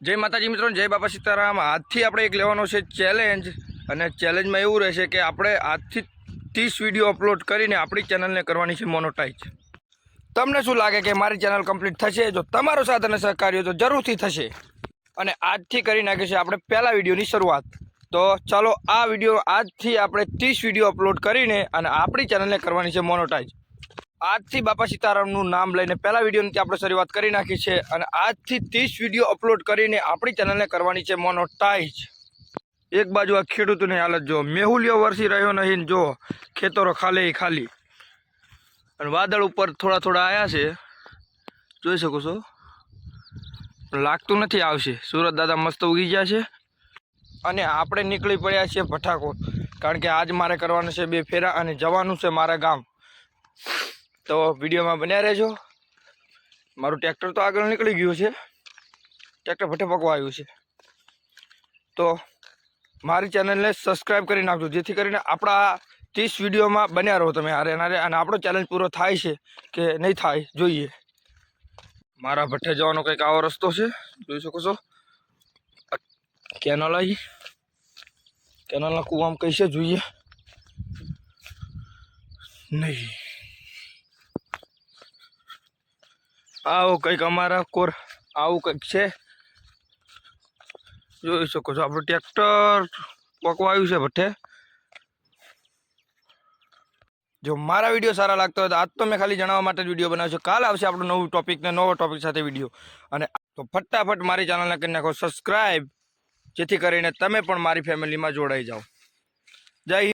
जय माताजी मित्रों, जय बाबा सीताराम। आज थी આપણે એક લેવાનો છે ચેલેન્જ, અને ચેલેન્જમાં એવું રહેશે કે આપણે આજથી 30 વિડીયો અપલોડ કરીને આપણી ચેનલને કરવાની છે મોનેટાઇઝ। તમને શું લાગે કે મારી ચેનલ કમ્પ્લીટ થશે? જો તમારો સાથ અને સહકાર હોય તો જરૂરથી થશે, અને આજથી કરી નાખીશું આપણે પહેલા વિડીયોની શરૂઆત। તો ચાલો આ વિડીયો આજથી આપણે 30 વિડીયો અપલોડ કરીને અને આપણી ચેનલને કરવાની છે મોનેટાઇઝ। આજથી બાપા સીતારામનું નામ લઈને પહેલા વિડીયોની આપણે શરૂઆત કરી નાખી છે, અને આજથી 30 વિડીયો અપલોડ કરીને આપણી ચેનલને કરવાની છે મોનેટાઇઝ। એક બાજુ આ ખેડૂતોની હાલત જો, મેહુલિયો વરસી રહ્યો નહીં, જો ખેતરો ખાલી ખાલી, અને વાદળ ઉપર થોડા થોડા આવ્યા છે, જોઈ શકો છો। લાગતું નથી આવશે। સુરત દાદા મસ્ત ઉગી ગયા છે, અને આપણે નીકળી પડ્યા છીએ ભઠ્ઠાકોટ, કારણ કે આજ મારે કરવાનું છે 2 ફેરા અને જવાનું છે મારા ગામ। તો વિડીયોમાં બન્યા રહેજો। મારું ટ્રેક્ટર તો આગળ નીકળી ગયું છે, ટ્રેક્ટર ભઠ્ઠે પકવા આવ્યું છે, તો મારી ચેનલને સબસ્ક્રાઈબ કરી નાખજો, જેથી કરીને આપણા 30 વિડીયોમાં બન્યા રહો તમે હારે, અને આપણો ચેલેન્જ પૂરો થાય છે કે નહીં થાય જોઈએ। મારા ભઠ્ઠે જવાનો કંઈક આવો રસ્તો છે, જોઈ શકો છો। કેનલ આવી, કેનલના કૂવામાં કઈ છે જોઈએ નહીં। આવું કંઈક અમારા કોર આવું કંઈક છે, જોઈ શકો છો। આપણું ટ્રેક્ટર પકવા આવ્યું છે ભઠ્ઠે। જો મારા વિડીયો સારા લાગતા હોય તો આજ તો મેં ખાલી જણાવવા માટે જ વિડીયો બનાવ્યો છે। કાલ આવશે આપણું નવું ટોપિક ને નવો ટોપિક સાથે વિડીયો, અને તો ફટાફટ મારી ચેનલને કરી નાખો સબસ્ક્રાઈબ, જેથી કરીને તમે પણ મારી ફેમિલીમાં જોડાઈ જાઓ। જય હિન્દ।